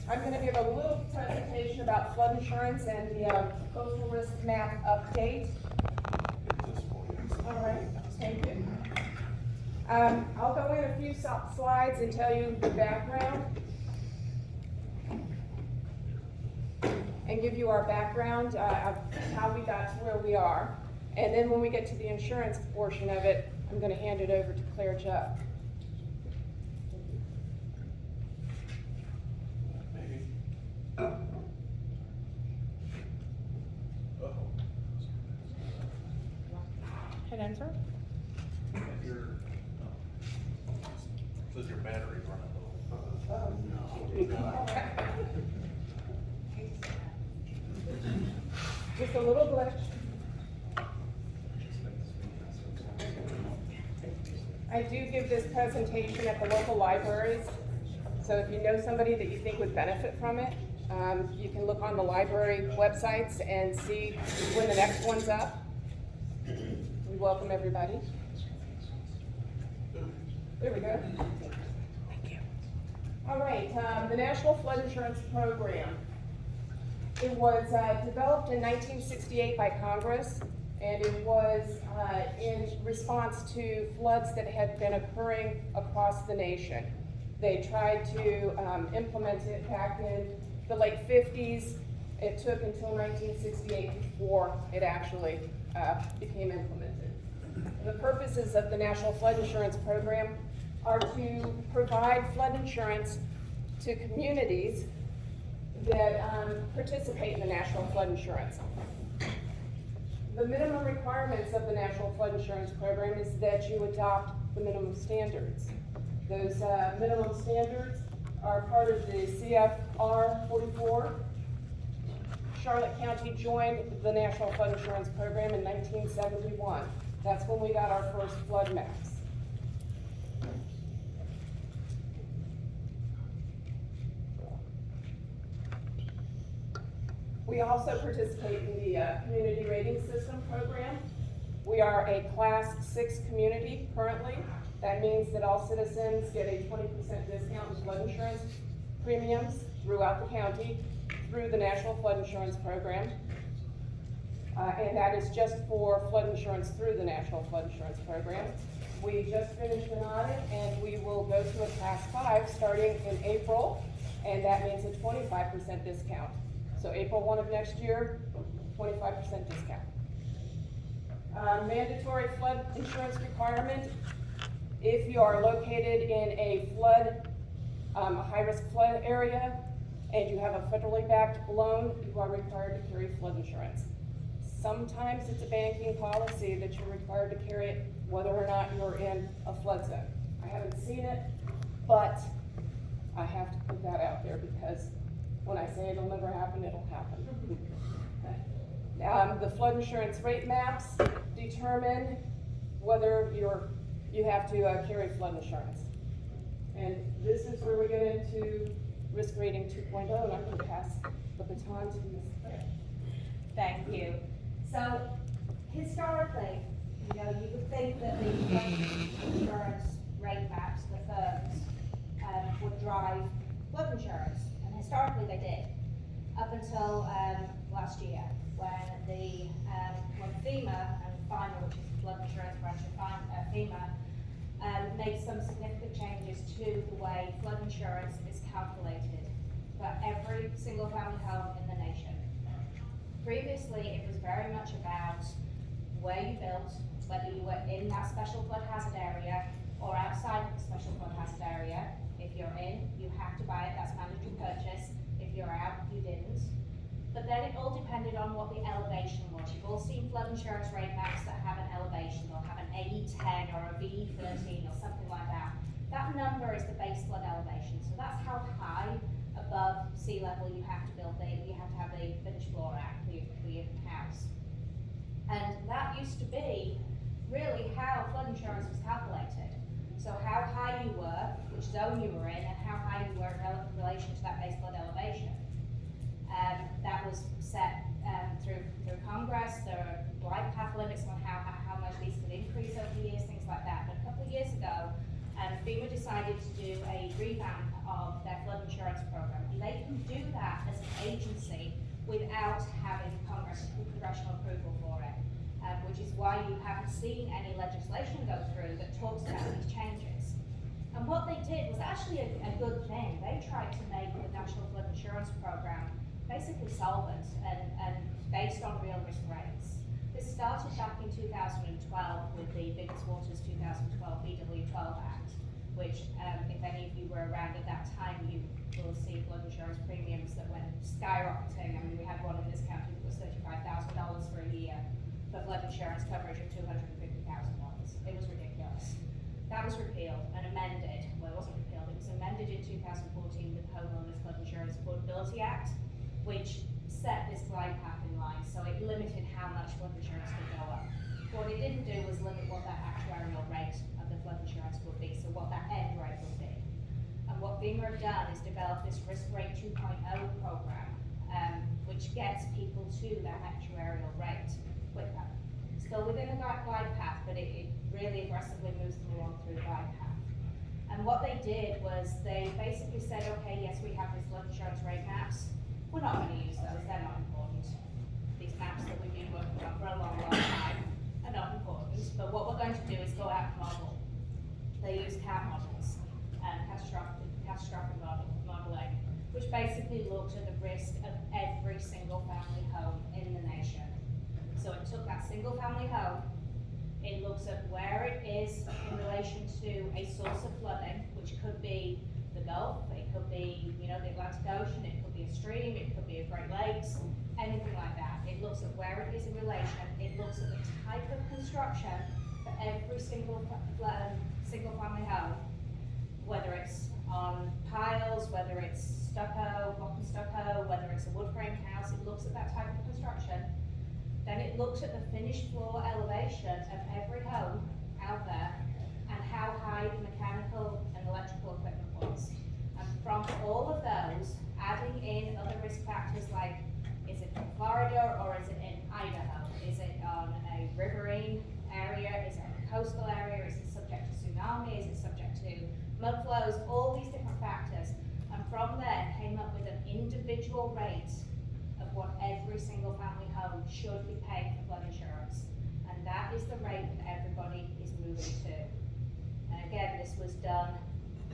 I'm going to give a little presentation about flood insurance and the coastal risk map update. All right, thank you. I'll go in a few slides and tell you the background and give you our background of how we got to where we are. And then when we get to the insurance portion of it, I'm going to hand it over to Claire Jupp. Hit enter. Says your battery running low. Just a little glitch. I do give this presentation at the local libraries, so if you know somebody that you think would benefit from it, you can look on the library websites and see when the next one's up. We welcome everybody. There we go. Thank you. All right, the National Flood Insurance Program. It was developed in 1968 by Congress, and it was in response to floods that had been occurring across the nation. They tried to implement it back in the late 50s. It took until 1968 before it actually became implemented. The purposes of the National Flood Insurance Program are to provide flood insurance to communities that participate in the National Flood Insurance. The minimum requirements of the National Flood Insurance Program is that you adopt the minimum standards. Those minimum standards are part of the CFR 44. Charlotte County joined the National Flood Insurance Program in 1971. That's when we got our first flood maps. We also participate in the Community Rating System program. We are a Class 6 community currently. That means that all citizens get a 20% discount in flood insurance premiums throughout the county through the National Flood Insurance Program. And that is just for flood insurance through the National Flood Insurance Program. We just finished an audit and we will go to a Class 5 starting in April, and that means a 25% discount. So April 1 of next year, 25% discount. Mandatory flood insurance requirement. If you are located in a flood, a high-risk flood area, and you have a federally backed loan, you are required to carry flood insurance. Sometimes it's a banking policy that you're required to carry it whether or not you're in a flood zone. I haven't seen it, but I have to put that out there because when I say it'll never happen, it'll happen. The flood insurance rate maps determine whether you have to carry flood insurance. And this is where we get into risk rating 2.0, and I'm going to pass the baton to Ms. Claire. Thank you. So, historically, you would think that the insurance rate maps, the firms, would drive flood insurance, and historically they did, up until last year, when FEMA and FEMA, which is the flood insurance branch of FEMA, made some significant changes to the way flood insurance is calculated for every single family home in the nation. Previously, it was very much about where you built, whether you were in that special flood hazard area or outside of the special flood hazard area. If you're in, you have to buy it, that's mandatory purchase. If you're out, you didn't. But then it all depended on what the elevation was. You've all seen flood insurance rate maps that have an elevation. They'll have an AE10 or a VE13 or something like that. That number is the base flood elevation. So that's how high above sea level you have to build you have to have the finished floor out for your house. And that used to be really how flood insurance was calculated. So how high you were, which zone you were in, and how high you were in relation to that base flood elevation. That was set through Congress. There are glide path limits on how much these could increase over the years, things like that. But a couple of years ago, FEMA decided to do a revamp of their flood insurance program. They that as an agency without having congressional approval for it, which is why you haven't seen any legislation go through that talks about these changes. And what they did was actually a good thing. They tried to make the National Flood Insurance Program basically solvent and based on real risk rates. This started back in 2012 with the Biggest Waters 2012 BW12 Act, which if any of you were around at that time, you will see flood insurance premiums that went skyrocketing. I mean, we had one in this county that was $35,000 for a year for flood insurance coverage of $250,000. It was ridiculous. That was repealed and amended. Well, it wasn't repealed, it was amended in 2014 with the Homeowners Flood Insurance Affordability Act, which set this glide path in line. So it limited how much flood insurance could go up. What it didn't do was limit what that actuarial rate of the flood insurance would be, so what that end rate would be. And what FEMA have done is develop this Risk Rate 2.0 program, which gets people to that actuarial rate quicker. Still within the glide path, but it really aggressively moves them along through the glide path. And what they did was they basically said, okay, yes, we have these flood insurance rate maps. We're not going to use those, they're not important. These maps that we've been working on for a long, long time are not important. But what we're going to do is go out and model. They use CAT models, catastrophic modeling, which basically looked at the risk of every single family home in the nation. So it took that single family home, it looks at where it is in relation to a source of flooding, which could be the Gulf, it could be, the Atlantic Ocean, it could be a stream, it could be a Great Lakes, anything like that. It looks at where it is in relation, it looks at the type of construction for every single family home, whether it's on piles, whether it's stucco, block and stucco, whether it's a wood frame house, it looks at that type of construction. Then it looks at the finished floor elevation of every home out there and how high the mechanical and electrical equipment was. And from all of those, adding in other risk factors like, is it in Florida or is it in Idaho? Is it on a riverine area? Is it a coastal area? Is it subject to tsunami? Is it subject to mud flows? All these different factors. And from there came up with an individual rate of what every single family home should be paying for flood insurance. And that is the rate that everybody is moving to. And again, this was done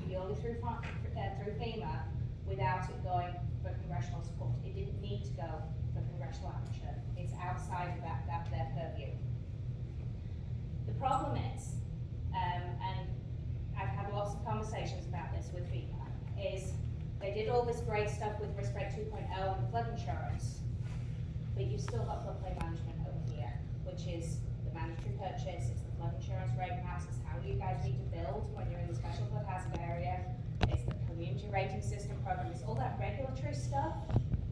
purely through FEMA without it going for congressional support. It didn't need to go for congressional action. It's outside of their purview. The problem is, and I've had lots of conversations about this with FEMA, is they did all this great stuff with Risk Rate 2.0 and flood insurance, but you've still got floodplain management over here, which is the mandatory purchase, it's the flood insurance rate maps, it's how you guys need to build when you're in the special flood hazard area, it's the community rating system program, it's all that regulatory stuff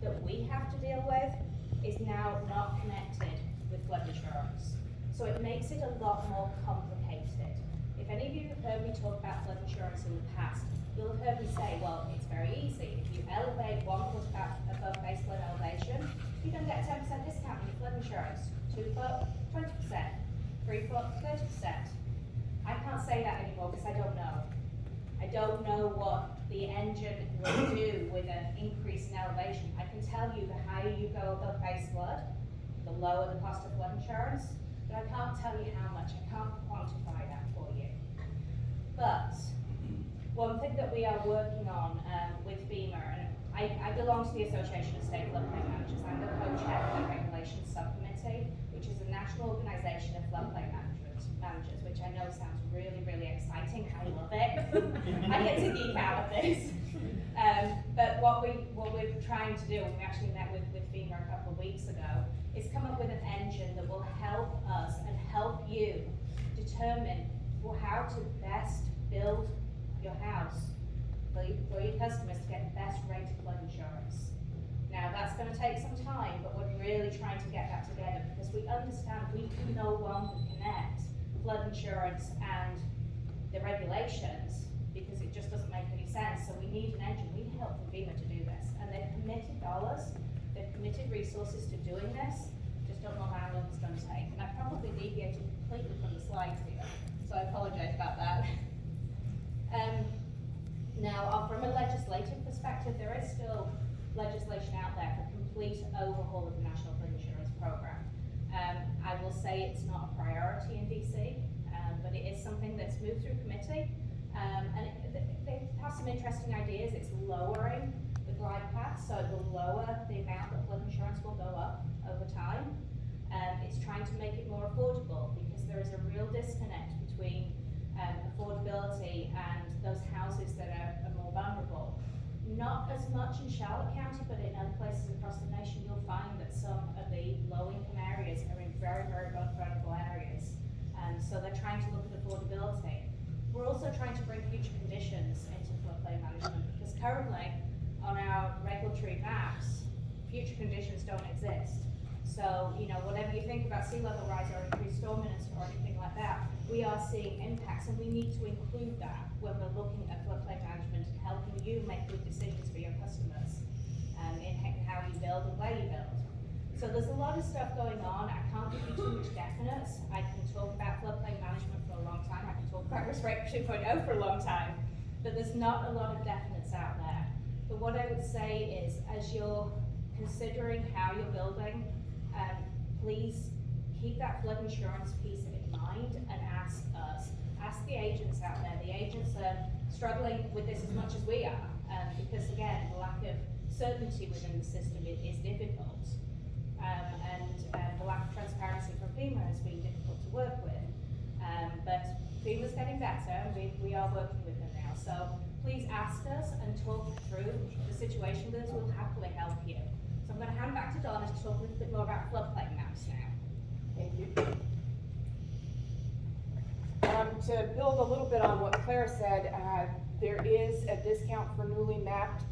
that we have to deal with is now not connected with flood insurance. So it makes it a lot more complicated. If any of you have heard me talk about flood insurance in the past, you'll have heard me say, well, it's very easy. If you elevate 1 foot above base flood elevation, you're going to get a 10% discount on your flood insurance. 2 foot, 20%. 3 foot, 30%. I can't say that anymore because I don't know. I don't know what the engine will do with an increase in elevation. I can tell you the higher you go above base flood, the lower the cost of flood insurance, but I can't tell you how much. I can't quantify that for you. But one thing that we are working on with FEMA, and I belong to the Association of State Floodplain Managers. I'm the co-chair of the Regulations Subcommittee, which is a national organisation of floodplain managers, which I know sounds really, really exciting. I love it. I get to geek out of this. But what we're trying to do, and we actually met with FEMA a couple of weeks ago, is come up with an engine that will help us and help you determine how to best build your house for your customers to get the best rate of flood insurance. Now that's going to take some time, but we're really trying to get that together because we understand we can no longer connect flood insurance and the regulations because it just doesn't make any sense. So we need an engine. We need help from FEMA to do this, and they've committed dollars, they've committed resources to doing this. Just don't know how long it's going to take. And I probably deviated completely from the slides here, so I apologize about that. Now, from a legislative perspective, there is still legislation complete overhaul of the National Flood Insurance Program. I will say it's not a priority in DC, but it is something that's moved through committee. They have some interesting ideas. It's lowering the glide path, so it will lower the amount that flood insurance will go up over time. It's trying to make it more affordable because there is a real disconnect between affordability and those houses that are more vulnerable. Not as much in Charlotte County, but in other places across the nation, you'll find that some of the low-income areas are in very, very vulnerable areas. So they're trying to look at affordability. We're also trying to bring future conditions into floodplain management because currently on our regulatory maps, future conditions don't exist. So, you know, whatever you think about sea level rise or increased storminess or anything like that, we are seeing impacts and we need to include that when we're looking at floodplain management and helping you make good decisions for your customers in how you build and where you build. So there's a lot of stuff going on. I can't give you too much definites. I can talk about floodplain management for a long time. I can talk about risk rate 2.0 for a long time, but there's not a lot of definites out there. But what I would say is, as you're considering how you're building, please keep that flood insurance piece in mind and ask us. Ask the agents out there. The agents are struggling with this as much as we are, because again, the lack of certainty within the system is difficult. And the lack of transparency from FEMA has been difficult to work with. But FEMA's getting better, and we are working with them now. So please ask us and talk through the situation with us. We'll happily help you. So I'm going to hand back to Donna to talk a little bit more about floodplain maps now. Thank you. To build a little bit on what Claire said, there is a discount for newly mapped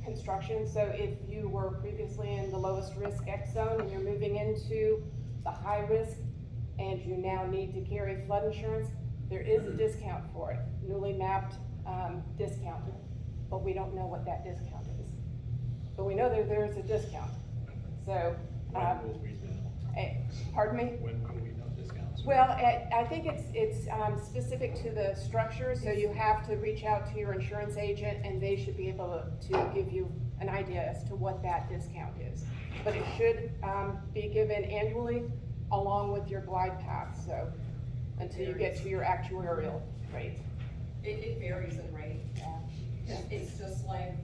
construction. So if you were previously in the lowest risk X zone and you're moving into the high risk and you now need to carry flood insurance, there is a discount for it, newly mapped discount, but we don't know what that discount is. But we know there is a discount. So, When will we know? pardon me? When will we know discounts? Well, I think it's specific to the structure, so you have to reach out to your insurance agent and they should be able to give you an idea as to what that discount is. But it should be given annually along with your glide path, so until you get to your actuarial rate. It varies in rate. Yeah. It's just like,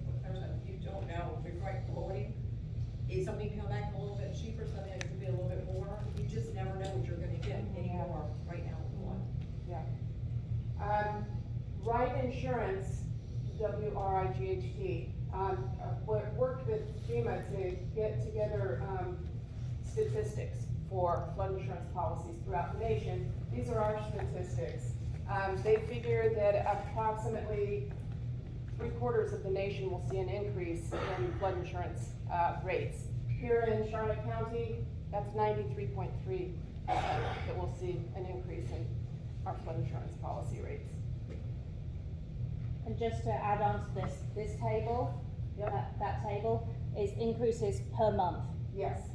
you don't know, the right quality. Is something come back a little bit cheaper, something that could be a little bit more, you just never know what you're gonna get anymore right now with one. Yeah. Ride Insurance, WRIGHT, worked with FEMA to get together statistics for flood insurance policies throughout the nation. These are our statistics. They figure that approximately 3/4 of the nation will see an increase in flood insurance rates. Here in Charlotte County, that's 93.3% that will see an increase in our flood insurance policy rates. And just to add on to this table, Yep. that table is increases per month. Yes,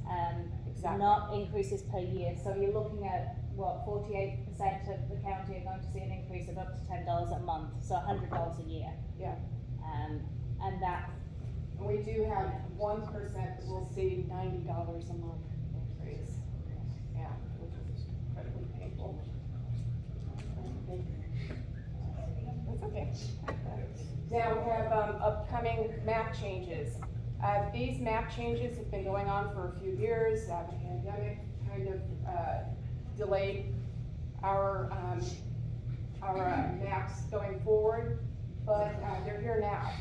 exactly. Not increases per year. So you're looking at, what, 48% of the county are going to see an increase of up to $10 a month, so $100 a year. Yeah. And that, And we do have 1% that will see $90 a month increase. Yeah, which is incredibly painful. That's okay. Now we have upcoming map changes. These map changes have been going on for a few years. The pandemic kind of delayed our maps going forward, but they're here now.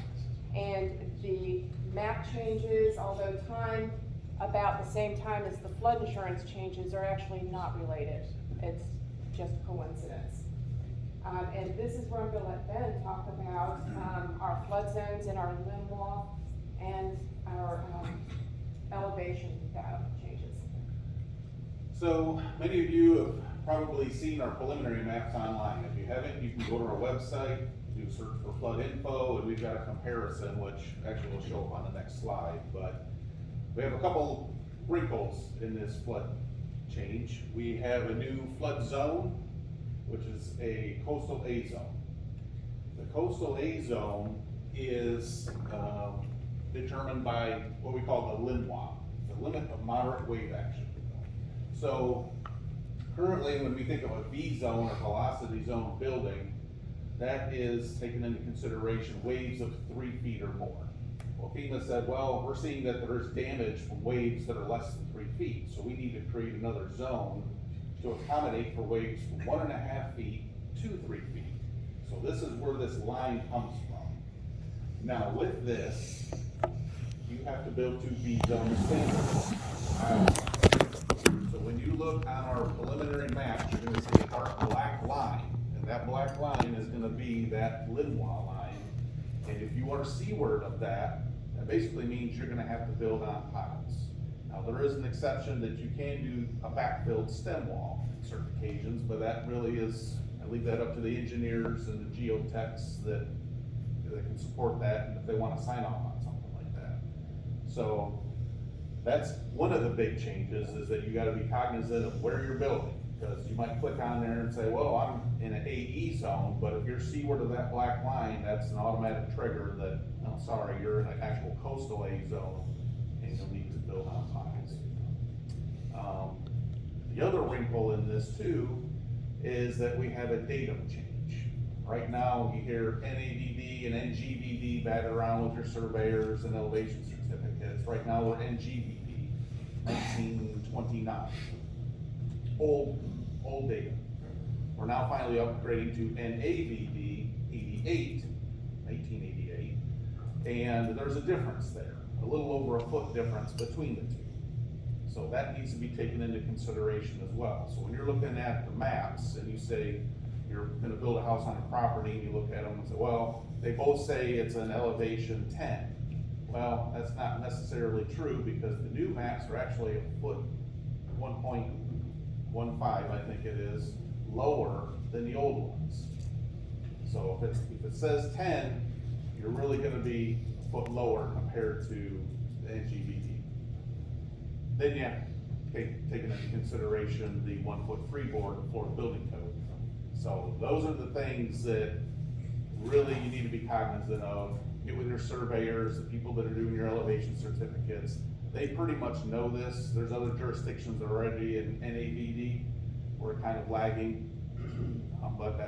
And the map changes, although timed about the same time as the flood insurance changes, are actually not related. It's just coincidence. And this is where I'm gonna let Ben talk about our flood zones and our limb wall and our elevation changes. So many of you have probably seen our preliminary maps online. If you haven't, you can go to our website, do a search for flood info, and we've got a comparison, which actually will show up on the next slide. But we have a couple wrinkles in this flood change. We have a new flood zone, which is a coastal A zone. The coastal A zone is determined by what we call the LIMWA, the limit of moderate wave action. So currently, when we think of a V zone or velocity zone building, that is taking into consideration waves of 3 feet or more. Well, FEMA said, well, we're seeing that there is damage from waves that are less than 3 feet, so we need to create another zone to accommodate for waves from 1.5 feet to 3 feet. So this is where this line comes from. Now with this, you have to build 2 V zone standards. So when you look on our preliminary maps, you're gonna see a dark black line, and that black line is gonna be that Lindwall line. And if you are seaward of that, that basically means you're gonna have to build on piles. Now, there is an exception that you can do a backfilled stem wall in certain occasions, but that really is, I leave that up to the engineers and the geotechs that can support that, and if they wanna sign off on something like that. So, that's one of the big changes, is that you gotta be cognizant of where you're building. Because you might click on there and say, well, I'm in an AE zone, but if you're seaward of that black line, that's an automatic trigger that, I'm sorry, you're in an actual coastal A zone, and you'll need to build on piles. The other wrinkle in this too, is that we have a datum change. Right now, you hear NAVD and NGVD batted around with your surveyors and elevation certificates. Right now, we're NGVD, 1929. Old data. We're now finally upgrading to NAVD 88, 1988, and there's a difference there, a little over a foot difference between the two. So that needs to be taken into consideration as well. So when you're looking at the maps and you say you're gonna build a house on a property, and you look at them and say, well, they both say it's an elevation 10. Well, that's not necessarily true, because the new maps are actually a foot, 1.15, I think it is, lower than the old ones. So if it says 10, you're really gonna be a foot lower compared to the NGVD. Then you have taken into consideration the 1-foot freeboard of Florida Building Code. So those are the things that really you need to be cognizant of. Get with your surveyors, the people that are doing your elevation certificates. They pretty much know this. There's other jurisdictions that are already in NAVD. We're kind of lagging, but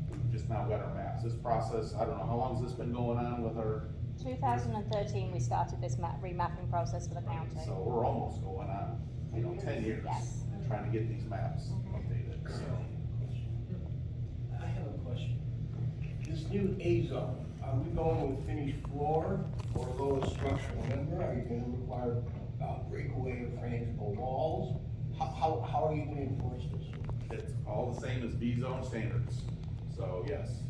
we've just now got our maps. This process, I don't know, how long has this been going on with our? 2013, we started this remapping process for the county. So we're almost going on, 10 years. Yes. Trying to get these maps updated, so. I have a question. This new A zone, are we going with finished floor or lowest structural member? Are you gonna require breakaway or frangible walls? How are you gonna enforce this? It's all the same as V zone standards. So yes,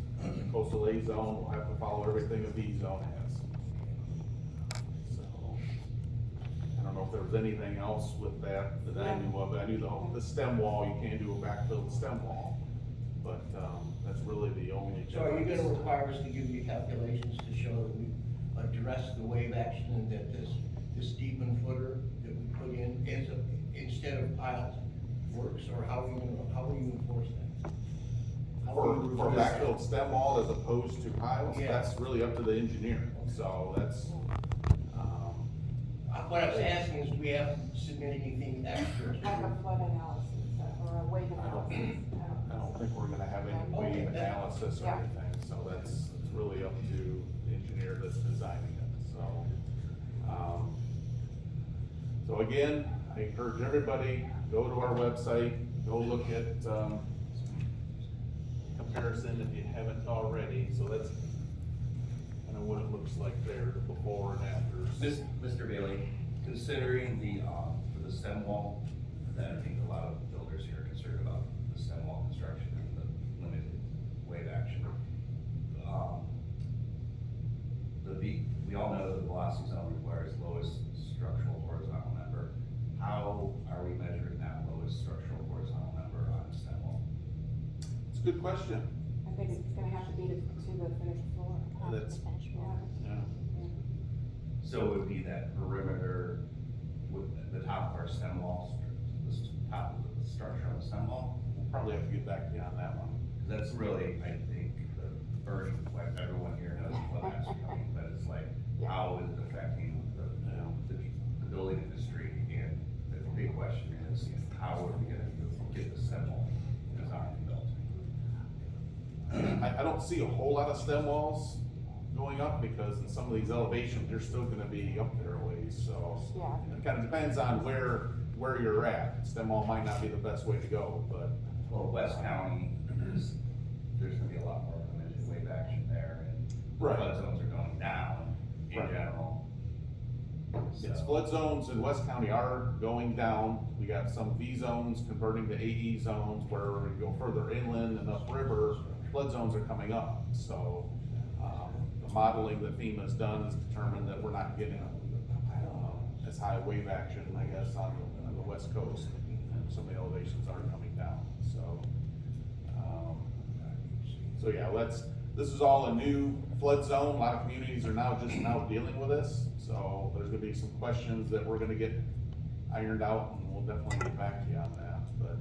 coastal A zone will have to follow everything a V zone has. So, I don't know if there was anything else with that I knew of. I knew the stem wall, you can't do a backfilled stem wall, but, that's really the only difference. So are you gonna require us to give you calculations to show that we address the wave action, and that this deepened footer that we put in instead of piles works, or how will you enforce that? How will you For reverse backfilled stem wall as opposed to piles, Yeah. that's really up to the engineer. So that's, What I was asking is, do we have to submit anything extra? Like a flood analysis or a wave analysis. I don't think we're gonna have any wave analysis or Yeah. anything, so that's really up to the engineer that's designing it, so. So again, I encourage everybody, go to our website, go look at, comparison if you haven't already, so that's kind of what it looks like there, the before and afters. Mr. Bailey, considering for the stem wall, that I think a lot of builders here are concerned about the stem wall construction and the limited wave action. We all know that the velocity zone requires lowest structural horizontal member. How are we measuring that lowest structural horizontal member on the stem wall? It's a good question. I think it's gonna have to be to the finished floor. That's- Yeah. So it would be that perimeter with the top of our stem wall, the top of the structure on the stem wall. We'll probably have to get back to you on that one. That's really, I think, the burning, what everyone here knows what that's coming, but it's like, Yeah. how is it affecting I don't see a whole lot of stem walls going up, because in some of these elevations, they're still gonna be up there a ways, so. Yeah. It kinda depends on where you're at. Stem wall might not be the best way to go, but. Well, West County there's gonna be a lot more limited wave action there, and Right. flood zones are going down in Right. general. Yes, So- flood zones in West County are going down. We got some V zones converting to AE zones, where we go further inland and upriver, flood zones are coming up. So, the modeling that FEMA's done has determined that we're not getting, as high wave action, I guess, on the west coast. And some of the elevations are coming down, so. So yeah, this is all a new flood zone. A lot of communities are now dealing with this. So there's gonna be some questions that we're gonna get ironed out, and we'll definitely get back to you on that, but,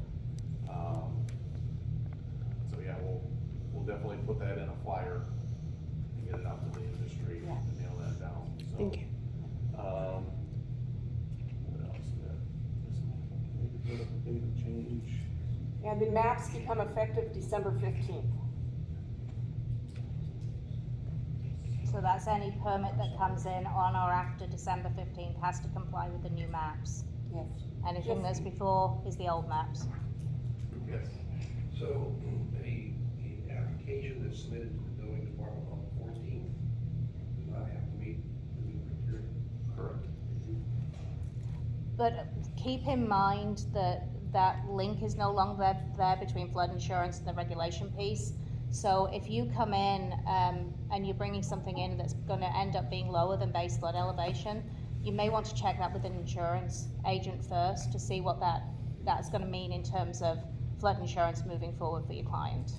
so yeah, we'll definitely put that in a flyer and get it out to the industry Yeah. and nail that down, so. Thank you. What else? Maybe put up a Datum Change. And the maps become effective December 15th. So that's any permit that comes in on or after December 15th has to comply with the new maps. Yes. Anything that's before is the old maps. Yes. So, the application that's submitted to the building department on the 14th does not have to meet the new criteria. Correct. But keep in mind that that link is no longer there between flood insurance and the regulation piece. So if you come in and you're bringing something in that's gonna end up being lower than base flood elevation, you may want to check that with an insurance agent first to see what that's gonna mean in terms of flood insurance moving forward for your client.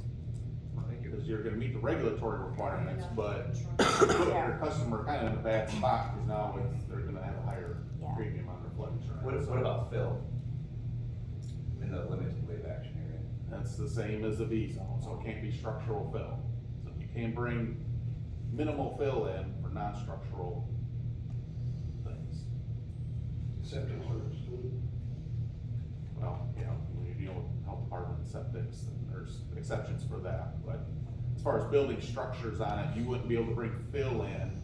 Because you're gonna meet the regulatory requirements, but put your customer kind of in a bad spot, because now they're gonna have a higher Yeah. premium on their flood insurance. What about fill? In the limited wave action area? That's the same as the V zone, so it can't be structural fill. So you can't bring minimal fill in for non-structural things. Septic are excluded. Well, yeah, when you deal with health department and septics, then there's exceptions for that, but as far as building structures on it, you wouldn't be able to bring fill in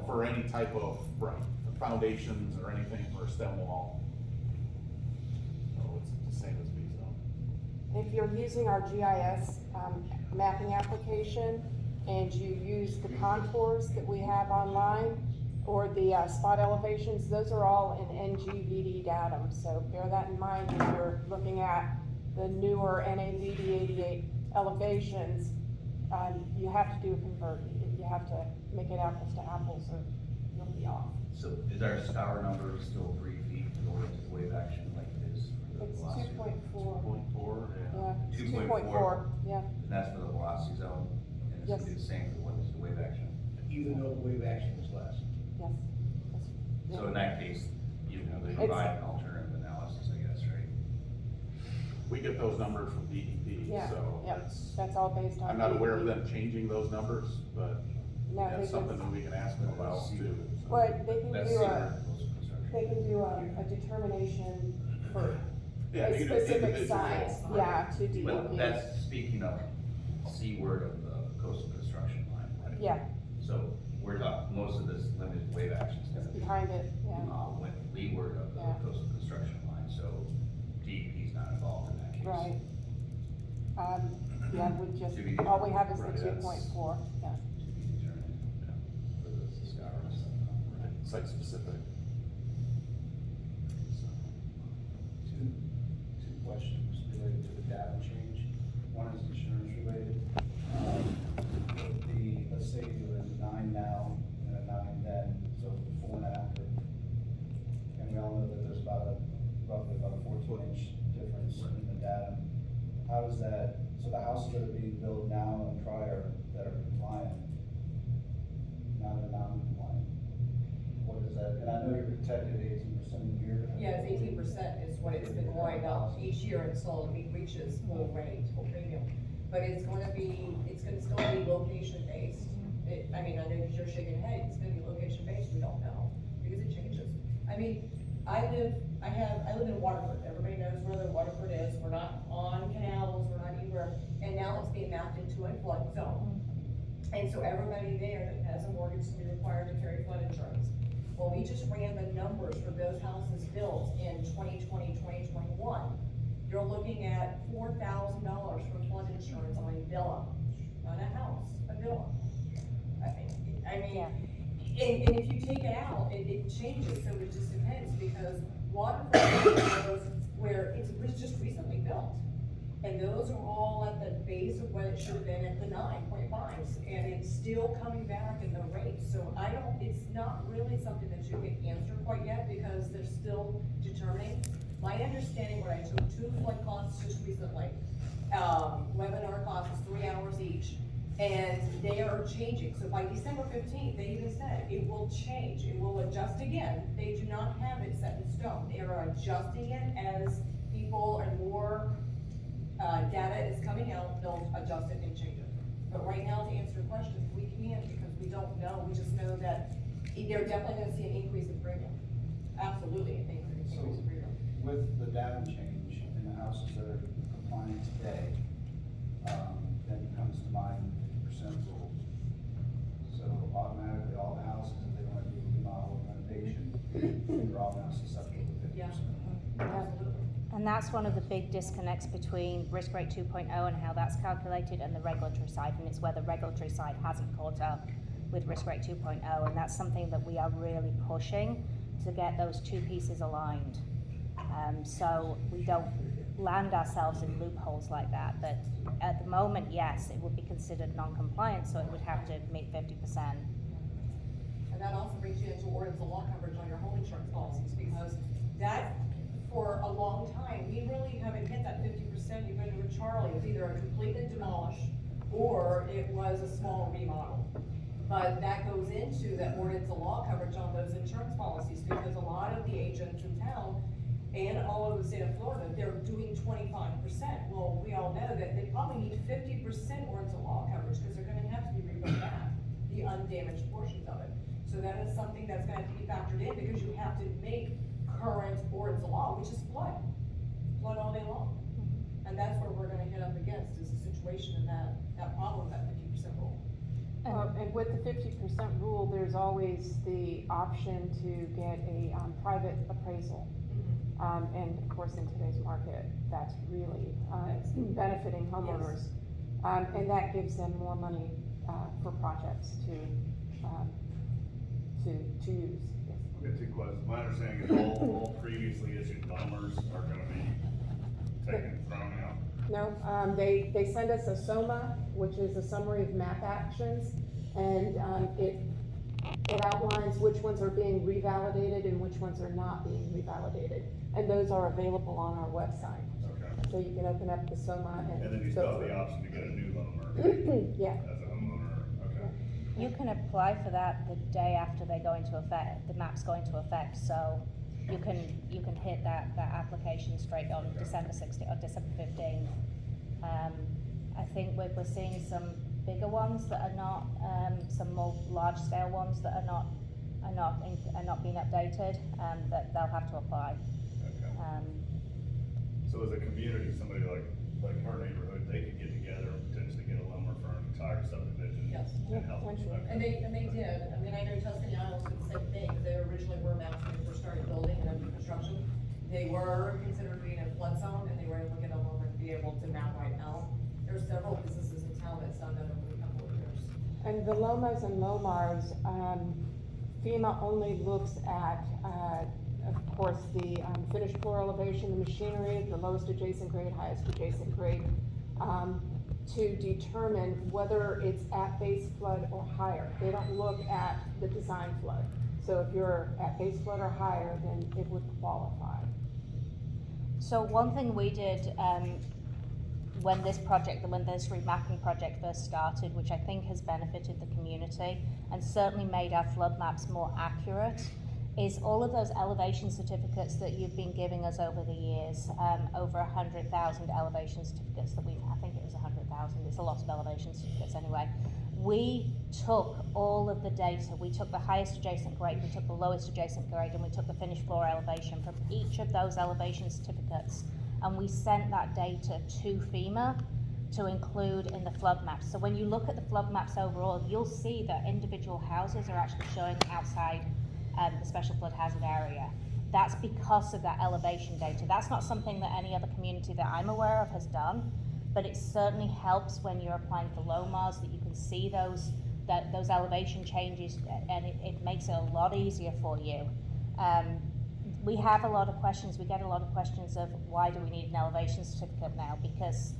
for any type of, right, foundations or anything for a stem wall. So it's the same as V zone. If you're using our GIS mapping application and you use the contours that we have online or the spot elevations, those are all in NGVD datum. So bear that in mind when you're looking at the newer NAVD 88 elevations. You have to do a convert. You have to make it apples to apples or you'll be off. So is our scour number still 3 feet in order to wave action like it is for the It's velocity? 2.4. 2.4, Yeah, it's 2.4. 2.4, yeah. And that's for the velocity zone, and it's gonna be the same for what is the wave action? Even though the wave action is less. Yes. Yes. So in that case, you know, they It's- provide an alternative analysis, I guess, right? We get those numbers from DEP, Yeah, so yeah, that's all based on. I'm not aware of DEP. them changing those numbers, but No, they that's something that just, we can ask them about too. so. well, they can That's do CERT, a, coastal construction. they can do a determination for Yeah, a you can do specific individual. size, yeah, to But DEP. that's speaking of C-word of the coastal construction line, right? Yeah, So we're talking, most of this limited wave action is gonna be behind it, yeah, with leeward of the Yeah. coastal construction line, so DEP's not involved in that case. right. Yeah, we just, To be all we have is the Right, that's- 2.4, yeah. To be determined, for the scour and stuff. Right, site specific. So, Two questions related to the datum change. One is insurance related. Let's say you're in 9 now, and a 9 then, so before and after. And we all know that there's roughly about a 14-inch difference in the datum. How is that, so the houses that are being built now and prior that are compliant, now they're non-compliant? What is that? And I know you're protected 18% a year. Yeah, it's 18% is what it's been going up each year until it reaches full rate, full premium. But it's gonna still be location based. I mean, I know because you're shaking your head, it's gonna be location based, we don't know, because it changes. I mean, I live in Waterford, everybody knows where the Waterford is, we're not on canals, we're not even where, and now it's being mapped into a flood zone. And so everybody there that has a mortgage is gonna be required to carry flood insurance. Well, we just ran the numbers for those houses built in 2020, 2021. You're looking at $4,000 for flood insurance on a villa, not a house, a villa. I mean, and if you take it out, it changes, so it just depends, because waterfront is where it was just recently built. And those are all at the base of what it should have been at the 9.5s, and it's still coming back in the rates. So it's not really something that you can answer quite yet, because they're still determining. My understanding, when I took 2 flood costs just recently, webinar classes, 3 hours each, and they are changing. So by December 15th, they even said it will change, it will adjust again. They do not have it set in stone. They are adjusting it as people and more data is coming out, they'll adjust it and change it. But right now, to answer your question, we can't, because we don't know. We just know that they're definitely gonna see an increase in premium. Absolutely, an increase in premium. With the datum change in the houses that are compliant today, then comes to mind the 50% rule. So automatically, all the houses, if they want to do a remodel or renovation, they're all now susceptible to 50%. Yeah. Absolutely. And that's one of the big disconnects between risk rate 2.0 and how that's calculated and the regulatory side, and it's where the regulatory side hasn't caught up with risk rate 2.0, and that's something that we are really pushing to get those two pieces aligned. So we don't land ourselves in loopholes like that, but at the moment, yes, it would be considered non-compliant, so it would have to meet 50%. And that also brings you into ordinance of law coverage on your home insurance policies, because that, for a long time, we really haven't hit that 50%. You've been with Charlie, it was either a completely demolish or it was a small remodel. But that goes into that ordinance of law coverage on those insurance policies, because a lot of the agents in town and all over the state of Florida, they're doing 25%. Well, we all know that they probably need 50% ordinance of law coverage, because they're gonna have to be rebuilt back, the undamaged portions of it. So that is something that's gonna have to be factored in, because you have to make current ordinance of law, which is flood all day long. And that's where we're gonna hit up against, is the situation in that problem, that 50% rule. And with the 50% rule, there's always the option to get a private appraisal. And of course, in today's market, that's really benefiting homeowners. And that gives them more money for projects to use. Yes. I've got 2 questions. My understanding is all previously issued loaners are gonna be taken from out. No, they send us a SOMA, which is a summary of map actions, and it outlines which ones are being revalidated and which ones are not being revalidated. And those are available on our website. Okay. So you can open up the SOMA and. And then you still have the option to get a new loaner Yeah. as a homeowner, okay. You can apply for that the day after they go into effect, the maps go into effect, so you can hit that application straight on December 16th or December 15th. I think we're seeing some bigger ones that are not, some more large scale ones that are not being updated, that they'll have to apply. Okay. So as a community, somebody like our neighborhood, they could get together and potentially get a loaner for an entire subdivision. Yes. And help. Yeah, sure. Okay. And they did. I mean, I know Tuscany Isles did the same thing, because they originally were mapped when they first started building and under construction. They were considered being a flood zone, and they were able to get a loaner and be able to map right now. There's several businesses in town that's done that over a couple of years. And the LOMAs and LOMARs, FEMA only looks at, of course, the finished floor elevation, the machinery, the lowest adjacent grade, highest adjacent grade, to determine whether it's at base flood or higher. They don't look at the design flood. So if you're at base flood or higher, then it would qualify. So one thing we did, when this remapping project first started, which I think has benefited the community and certainly made our flood maps more accurate, is all of those elevation certificates that you've been giving us over the years, over 100,000 elevation certificates that I think it was 100,000, it's a lot of elevation certificates anyway. We took all of the data, we took the highest adjacent grade, we took the lowest adjacent grade, and we took the finished floor elevation from each of those elevation certificates, and we sent that data to FEMA to include in the flood maps. So when you look at the flood maps overall, you'll see that individual houses are actually showing outside the special flood hazard area. That's because of that elevation data. That's not something that any other community that I'm aware of has done, but it certainly helps when you're applying for LOMARs that you can see those elevation changes, and it makes it a lot easier for you. We have a lot of questions. We get a lot of questions of why do we need an elevation certificate now? Because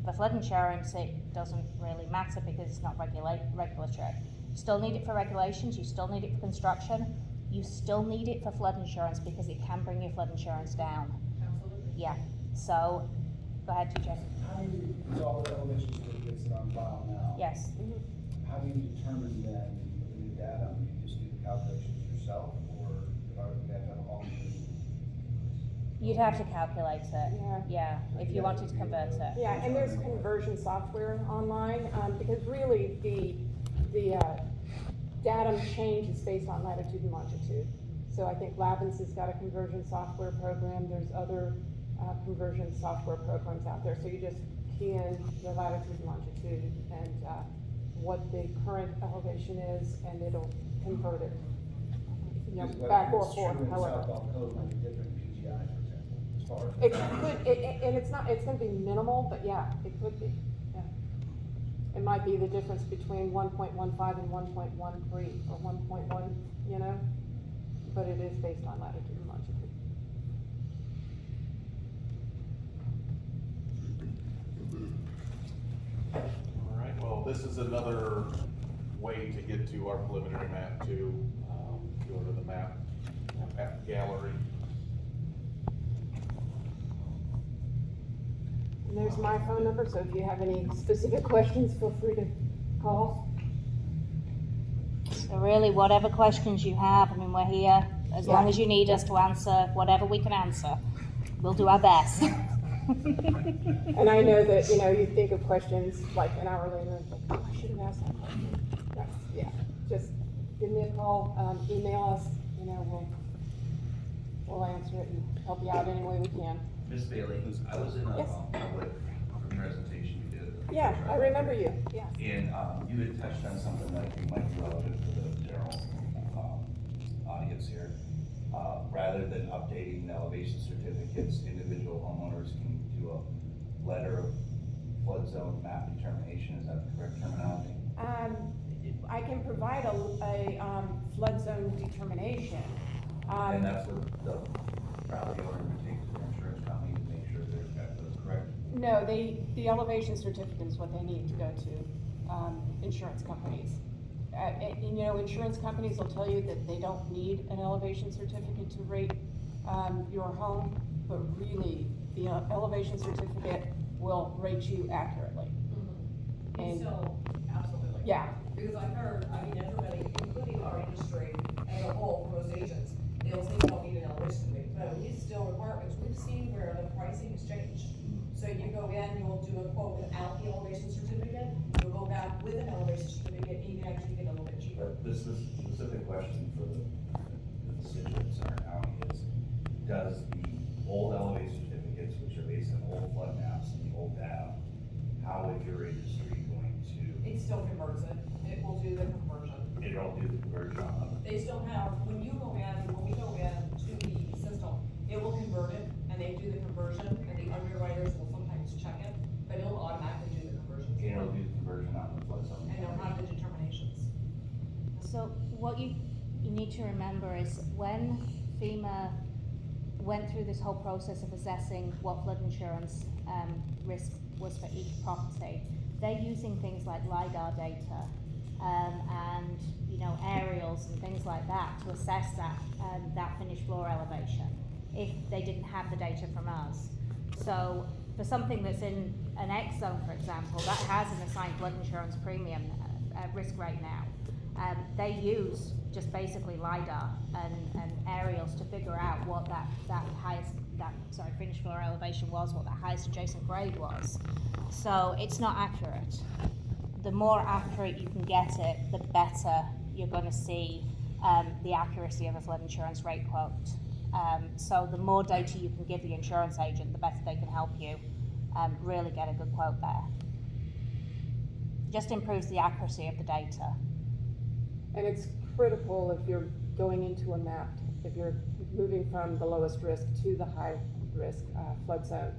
for flood insurance, it doesn't really matter because it's not regulatory. You still need it for regulations. You still need it for construction. You still need it for flood insurance because it can bring your flood insurance down. Absolutely. Yeah. So, go ahead, TJ. How do you, with all the elevation certificates that are on file now? Yes. How do you determine then the new data? Do you just do the calculations yourself, or would I have to have a whole new? You'd have to calculate it. Yeah. If you wanted to convert it. Yeah, and there's conversion software online, because really the Datum Change is based on latitude and longitude. So I think Lavins has got a conversion software program. There's other conversion software programs out there. So you just key in the latitude and longitude and what the current elevation is, and it'll convert it. You know, back or forth, however. South Code might be different PGI, for example, as far as. It could, and it's gonna be minimal, but yeah, it could be, yeah. It might be the difference between 1.15 and 1.13 or 1.1, you know, but it is based on latitude and longitude. All right, well, this is another way to get to our preliminary map too. Go to the map gallery. And there's my phone number, so if you have any specific questions, feel free to call. So really, whatever questions you have, I mean, we're here as long as you need us to answer whatever we can answer. We'll do our best. And I know that, you know, you think of questions like an hour later, and think, oh, I should have asked that question. That's, yeah, just give me a call, email us, you know, we'll answer it and help you out any way we can. Ms. Bailey, I was in a Yes. public presentation you did. at the Yeah, I Treasury. remember you, yeah. And you had touched on something that I think might be relevant to the general audience here. Rather than updating the elevation certificates, individual homeowners can do a letter of flood zone map determination. Is that the correct terminology? I can provide a flood zone determination. And that's what the property owner would take to their insurance company to make sure they've got the correct. No, the elevation certificate is what they need to go to, insurance companies. And, you know, insurance companies will tell you that they don't need an elevation certificate to rate, your home, but really, the elevation certificate will rate you accurately. And, So, absolutely. yeah, Because I've heard, I mean, everybody, including our industry as a whole, for most agents, they'll say you don't need an elevation rate, but it's still requirements. We've seen where the pricing has changed. So you go in, you'll do a quote without the elevation certificate, you'll go back with an elevation certificate, and you can actually get a little bit cheaper. But this is a specific question for the constituents in our county is, does the old elevation certificates, which are based on old flood maps and the old data, how is your industry going to, It still converts it, it will do the conversion. it'll do the conversion on They still have, when we go in to the system, it will convert it, and they do the conversion, and the underwriters will sometimes check it, but it'll automatically do the conversion. and it'll do the conversion on the flood zone? And they'll have the determinations. So what you need to remember is when FEMA went through this whole process of assessing what flood insurance risk was for each property, they're using things like LiDAR data and, you know, aerials and things like that to assess that finished floor elevation if they didn't have the data from us. So for something that's in an X zone, for example, that has an assigned flood insurance premium risk rate now. They use just basically LiDAR and aerials to figure out what that finished floor elevation was, what that highest adjacent grade was. So it's not accurate. The more accurate you can get it, the better you're going to see the accuracy of a flood insurance rate quote. So the more data you can give the insurance agent, the better they can help you really get a good quote there. just improves the accuracy of the data. And it's critical if you're going into a map, if you're moving from the lowest risk to the high risk flood zone.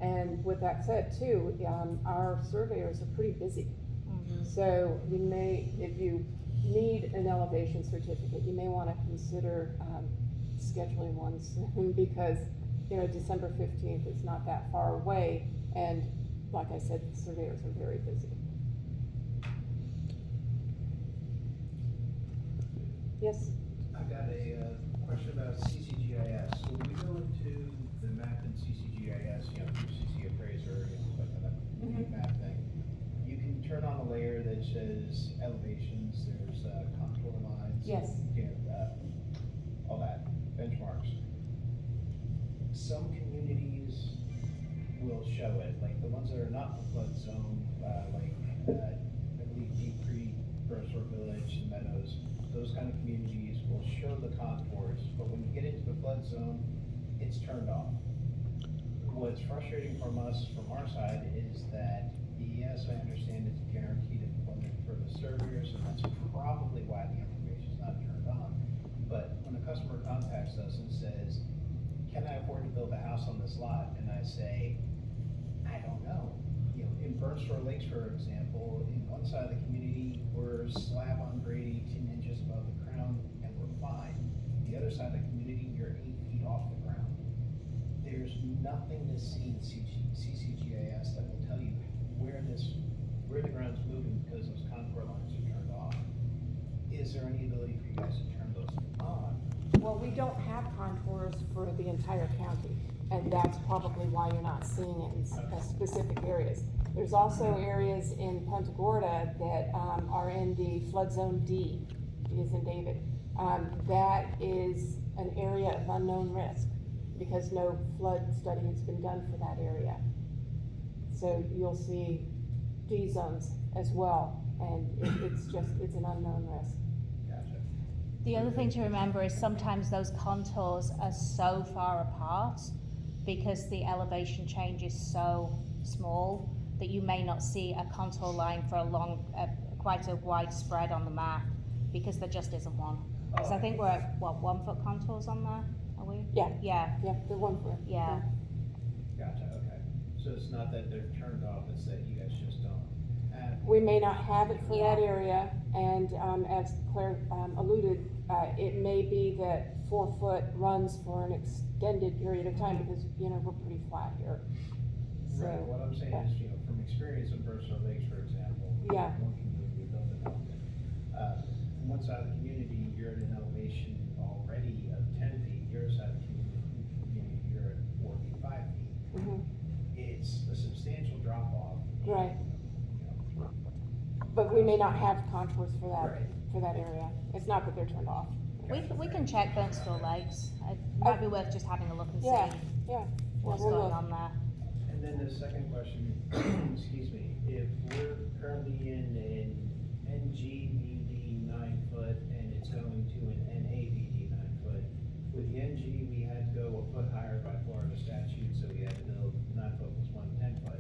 And with that said too, our surveyors are pretty busy. So you may, if you need an elevation certificate, you may want to consider scheduling one soon because, you know, December 15th is not that far away. And like I said, the surveyors are very busy. Yes? I've got a question about CCGIS. So when we go into the map in CCGIS, you know, through CC Appraiser, you know, like that map thing, you can turn on a layer that says elevations, there's contour lines. Yes. You know, all that, benchmarks. Some communities will show it, like the ones that are not in the flood zone, I believe Deep Creek, Burstworth Village, and Meadows, those kind of communities will show the contours, but when you get into the flood zone, it's turned off. What's frustrating from us, from our side, is that yes, I understand it's guaranteed employment for the surveyors, and that's probably why the information's not turned on. But when a customer contacts us and says, can I afford to build a house on this lot? And I say, I don't know. You know, in Burnstore Lakes, for example, in one side of the community, we're slab on grade 18 inches above the ground, and we're fine. The other side of the community, you're 8 feet off the ground. There's nothing to see in CCGIS that will tell you where the ground's moving because those contour lines are turned off. Is there any ability for you guys to turn those on? Well, we don't have contours for the entire county, and that's probably why you're not seeing it in specific areas. There's also areas in Punta Gorda that are in the flood zone D, D as in David. That is an area of unknown risk because no flood study has been done for that area. So you'll see D zones as well, and it's an unknown risk. Gotcha. The other thing to remember is sometimes those contours are so far apart because the elevation change is so small that you may not see a contour line for quite a wide spread on the map because there just isn't one. Because I think we're at, 1 foot contours on there, are we? Yeah. Yeah, Yeah, the 1 foot. yeah. Gotcha, okay. So it's not that they're turned off, it's that you guys just don't have. We may not have it for that Yeah. area, and as Claire alluded, it may be that 4 foot runs for an extended period of time because, you know, we're pretty flat here. So, Right, what I'm saying yeah. is, you know, from experience in Burstworth Lakes, for example. Yeah. One community we built in Elton. From one side of the community, you're at an elevation already of 10 feet, the other side of the community, you're at 4 feet, 5 feet. Mhm. It's a substantial drop off. Right. You know, But we may not have contours for Right. that area. It's not that they're turned off. We can check Burnstall Lakes. It might be worth just having a look and Yeah, see yeah. what's We'll going look. on there. And then the second question, excuse me, if we're currently in an NGVD 9 foot and it's going to an NAVD 9 foot, with the NG, we had to go a foot higher by Florida statute, so we had to build 9 foot plus 1 10 foot.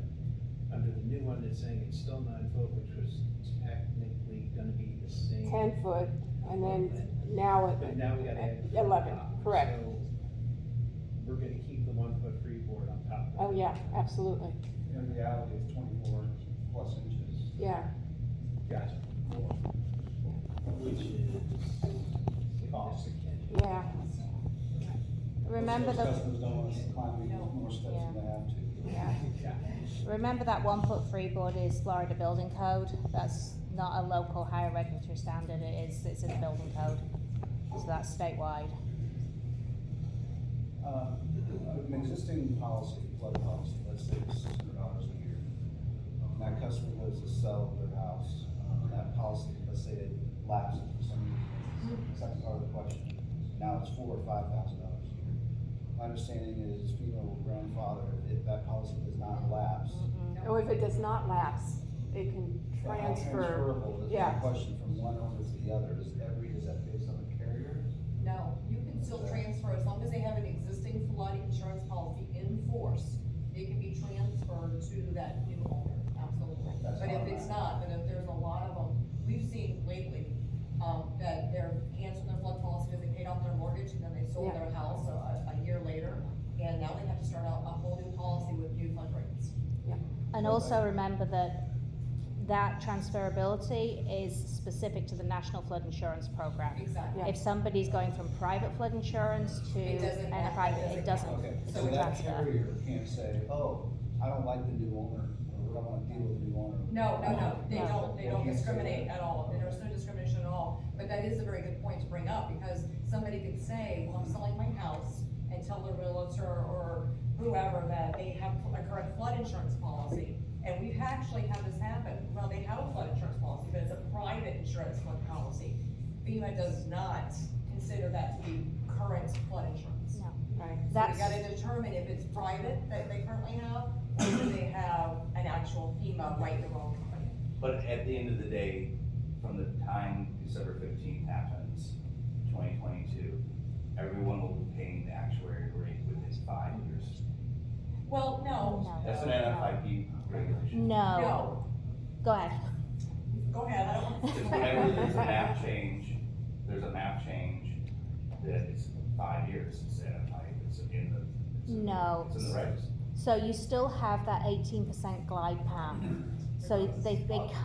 Under the new one, it's saying it's still 9 foot, which was technically gonna be the same. 10 foot, and then now But now we gotta add. the 11, top. correct. So we're gonna keep the 1 foot freeboard on top of it. Oh, yeah, absolutely. In reality, it's 24 plus inches. Yeah. Gotcha. Which is cost. Yeah. Remember Most the, customers don't want us to climb any more steps than they have to. Yeah. remember that 1 foot freeboard is Florida Building Code. That's not a local higher regulatory standard. It's in the building code. So that's statewide. An existing policy, flood policy, let's say it's $600 a year. And that customer goes to sell their house, and that policy, let's say it lapses for some reason. Second part of the question, now it's $4,000 or $5,000 a year. My understanding is FEMA will grandfather if that policy does not lapse. Or if it does not lapse, it can How transfer. transferable is Yeah. the question from one owner to the other? Is that based on the carrier? No, you can still transfer, as long as they have an existing flood insurance policy in force, it can be transferred to that new owner, absolutely. That's But if automatic. it's not, then there's a lot of them, we've seen lately, that they're canceling their flood policy because they paid off their mortgage and then they sold Yeah. their house a year later. And now they have to start out a whole new policy with new flood rates. And also remember that transferability is specific to the National Flood Insurance Program. Exactly. Yeah. If somebody's going from private flood insurance to It doesn't NFI, count. it doesn't, Okay, it so doesn't that transfer. carrier can't say, oh, I don't like the new owner, or I don't wanna deal with the new owner. No, they No. don't discriminate at all, there's no discrimination at all, but that is a very good point to bring up, because somebody could say, well, I'm selling my house, and tell the realtor or whoever that they have a current flood insurance policy, and we've actually had this happen, well, they have a flood insurance policy, but it's a private insurance flood policy. FEMA does not consider that to be current flood insurance. No. Right. So we That's- gotta determine if it's private that they currently have, or do they have an actual FEMA right to wrong company. But at the end of the day, from the time December 15th happens, 2022, everyone will be paying the actuary rate within 5 years. Well, no. No. That's an NFIP regulation. No. No, Go ahead. go ahead, I don't want to. Because whenever there's a map change, that it's 5 years, it's NFIP, it's in the. No. It's in the regs. So you still have that 18% glide path. So they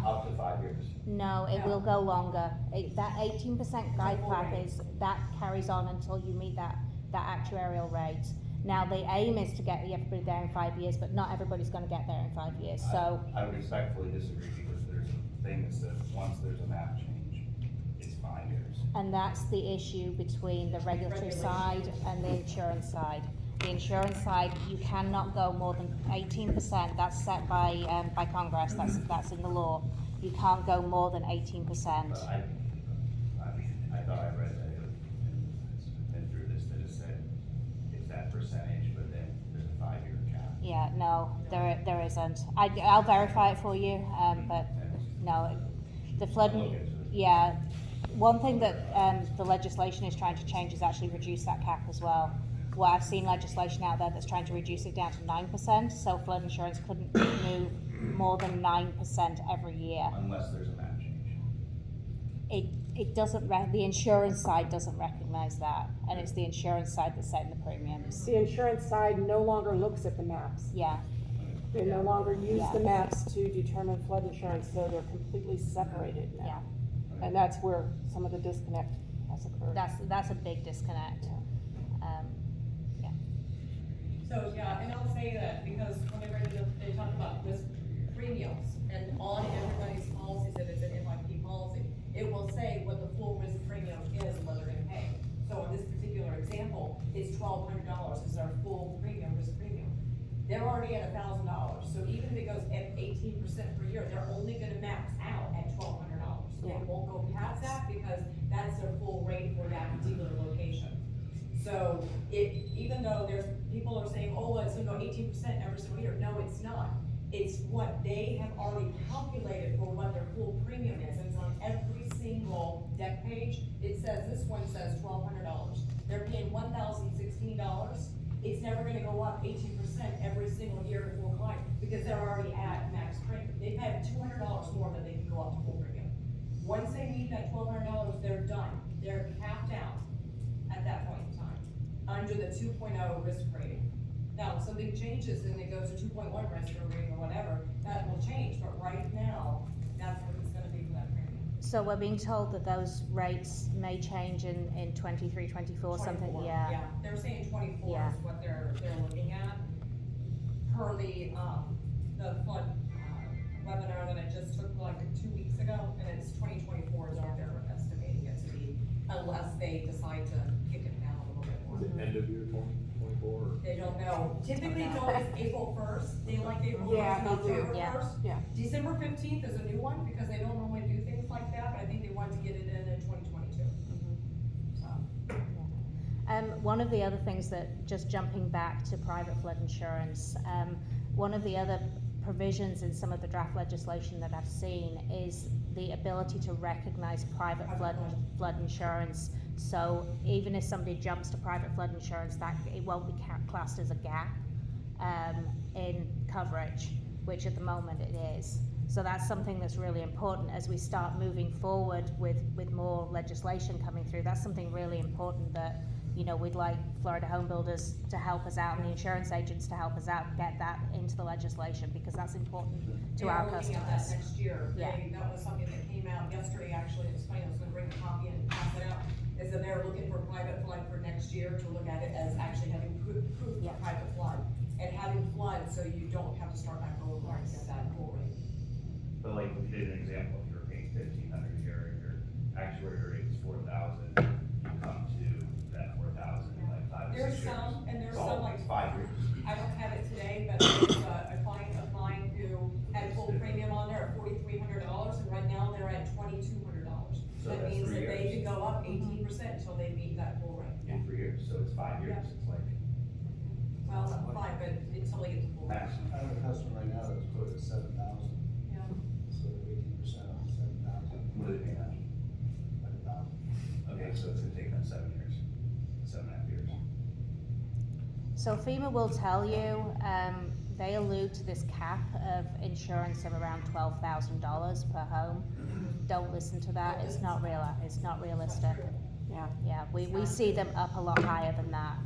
Up to 5 years. no, it will go longer. That 18% glide path that carries on until you meet that actuarial rate. Now, the aim is to get everybody there in 5 years, but not everybody's gonna get there in 5 years, so. I would respectfully disagree, because there's a thing that says, once there's a map change, it's 5 years. And that's the issue between the regulatory side and the insurance side. The insurance side, you cannot go more than 18%, that's set by Congress, that's in the law. You can't go more than 18%. But I thought I read that and through this, that it said, it's that percentage, but then there's a 5-year cap. Yeah, no, there isn't. I'll verify it for you, but no, the flood, I'll look into it. yeah. One thing that, the legislation is trying to change is actually reduce that cap as well. Well, I've seen legislation out there that's trying to reduce it down to 9%, so flood insurance couldn't move more than 9% every year. Unless there's a map change. It doesn't, the insurance side doesn't recognize that, and it's the insurance side that's setting the premiums. The insurance side no longer looks at the maps. Yeah, They no longer use the Yeah. maps to determine flood insurance, so they're completely separated yeah, now. And that's where some of the disconnect has occurred. that's a big disconnect. Yeah. So, yeah, and I'll say that because whenever they talk about risk premiums, and on everybody's policies, if it's an FIP policy, it will say what the full risk premium is and what they're gonna pay. So in this particular example, it's $1,200 is our full premium, risk premium. They're already at $1,000, so even if it goes at 18% per year, they're only gonna max out at $1,200. They Yeah. won't go past that because that's their full rate for that particular location. So even though people are saying, oh, well, it's gonna go 18% every single year, no, it's not. It's what they have already calculated for what their full premium is, and it's on every single deck page. It says, this one says $1,200. They're paying $1,016. It's never gonna go up 18% every single year to full client, because they're already at max premium. They've had $200 more than they can go up to full premium. Once they meet that $1,200, they're done. They're capped out at that point in time, under the 2.0 risk rating. Now, if something changes and it goes to 2.1 risk rating or whatever, that will change, but right now, that's what it's gonna be for that premium. So we're being told that those rates may change in 23, 24, something, 24, yeah. They're saying 24 Yeah. is what they're looking at, per the flood, webinar that I just took like 2 weeks ago, and it's 2024 is what they're estimating it to be, unless they decide to kick it down a little bit more. Is it end of year 2024? They don't know. Typically, it's always April 1st. They like April 1st, Yeah, not they do. October Yeah. 1st. Yeah. December 15th is a new one because they don't normally do things like that, but I think they want to get it in 2022. So, One of the other things that, just jumping back to private flood insurance, one of the other provisions in some of the draft legislation that I've seen is the ability to recognize private flood insurance. So even if somebody jumps to private flood insurance, that it won't be classed as a gap in coverage, which at the moment it is. So that's something that's really important as we start moving forward with more legislation coming through. That's something really important that, you know, we'd like Florida home builders to help us out and the insurance agents to help us out and get that into the legislation, because that's important to our We're looking at that customers. next year. Yeah. That was something that came out yesterday, actually, it was funny, I was gonna bring a copy and pass it out, is that they're looking for private flood for next year to look at it as actually having proof Yeah. of private flood. And having flood, so you don't have to start back over and get that full rate. But like, we did an example, if you're paying 1,500 a year, and your actuary rate is 4,000, you come to that 4,000 in like 5 or 6 There's years. some, and there's So, some like, 5 years. I don't have it today, but there's a client of mine who had full premium on there at $4,300, and right now they're at $2,200. So That that's means 3 that they years. could go up 18% until they meet that full rate. In 3 years, so it's 5 years, Yeah. it's like Well, not fine, but until they get to full rate. maximum. I have a customer right now that's quoted 7,000, Yeah. so 18% on 7,000, What do they pay now? like 1,000. Okay, so it's gonna take them 7 years, 7.5 years. So FEMA will tell you, they allude to this cap of insurance of around $12,000 per home. Don't listen to that, it's not realistic. Yeah. Yeah, we see them up a lot higher than that.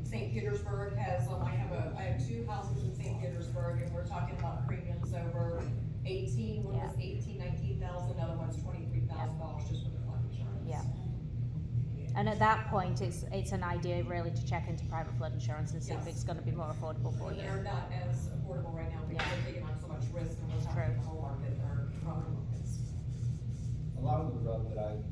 St. Petersburg has, I have 2 houses in St. Petersburg, and we're talking about premiums over 18, one was 19,000, another one's $23,000 just for the flood insurance. Yeah. And at that point, it's an idea really to check into private flood insurance and see if Yes. it's gonna be more affordable for But you. they're not as affordable right now because Yeah. they're taking on so much risk and what's True. happening in the whole market or property markets. A lot of the rub the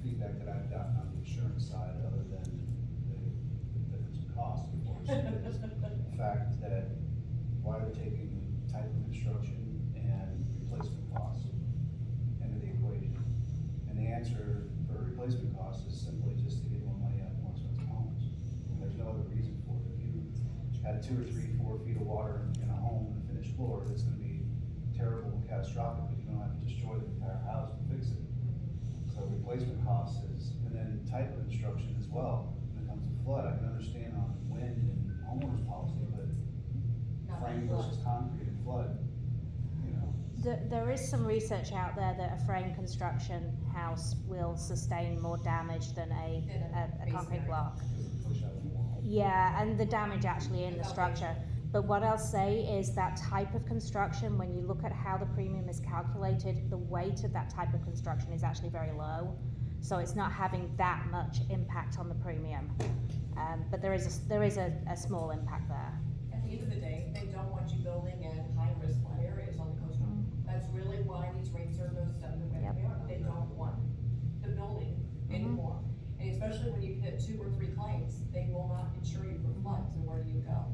feedback that I've gotten on the insurance side, other than the difference in cost, of course, is the fact that why they're taking type of construction and replacement costs into the equation. And the answer for replacement costs is simply just to get more money out of more expensive homes. And there's no other reason for it. If you had 2 or 3, 4 feet of water in a home and a finished floor, it's gonna be terrible and catastrophic, but you don't have to destroy the entire house to fix it. So replacement costs is, and then type of construction as well, when it comes to flood, I can understand on wind and homeowners policy, but Not frame flood. versus concrete and flood, you know. There is some research out there that a frame construction house will sustain more damage than a concrete masonry. block. Push out the wall. Yeah, and the damage actually in the structure. But what I'll say is that type of construction, when you look at how the premium is calculated, the weight of that type of construction is actually very low. So it's not having that much impact on the premium. But there is a small impact there. At the end of the day, they don't want you building in high-risk flood areas on the coastal. That's really why these rates are those set the way Yep. they are. They don't want the building anymore. And especially when you hit 2 or 3 claims, they will not insure you for floods, and where do you go?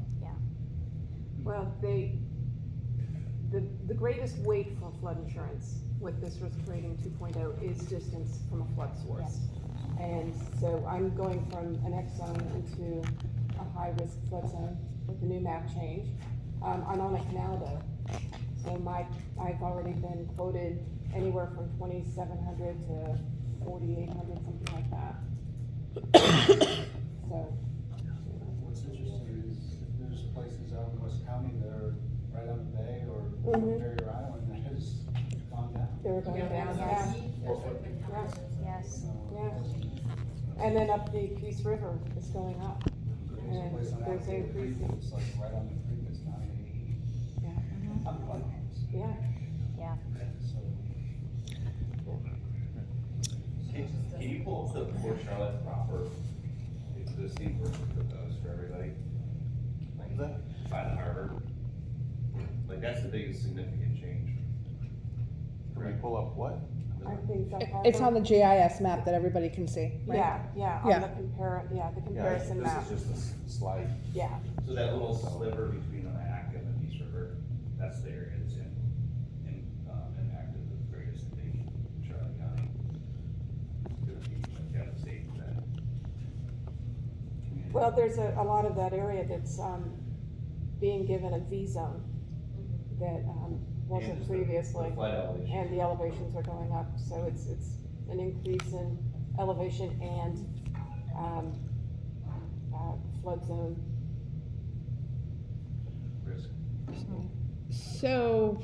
Well, the greatest weight for flood insurance with this risk rating 2.0 is distance from a flood source. And so I'm going from an X zone into a high-risk flood zone with the new map change. I'm on a canal though, so I've already been quoted anywhere from 2,700 to 4,800, something like that. So, What's interesting is there's places out in West County that are right on the bay or Mhm. Barrier Island that has gone down. they're going down, yeah. Yes. Yeah. And then up the Peace River is going up. There's a And place on there's Alligator Creek, increasing. it's like right on the creek, it's 980. Yeah, I'm like, yeah. Yeah. so. Can you pull up the Port Charlotte proper existing versus proposed for everybody? Like that? By the harbor? Like, that's the biggest significant change. Can we pull up what? I think that. It's on the GIS map that everybody can see, right? Yeah, Yeah. on the the Yeah, comparison map, this is just a slide. yeah. So that little sliver between the active and Peace River, that's the area that's in active the greatest in Charlotte County. It's gonna be like devastating for that community. Well, there's a lot of that area that's, being given a V zone that, And wasn't just previously. the flood elevation. And the elevations are going up, so it's an increase in elevation and, flood zone. Risk. So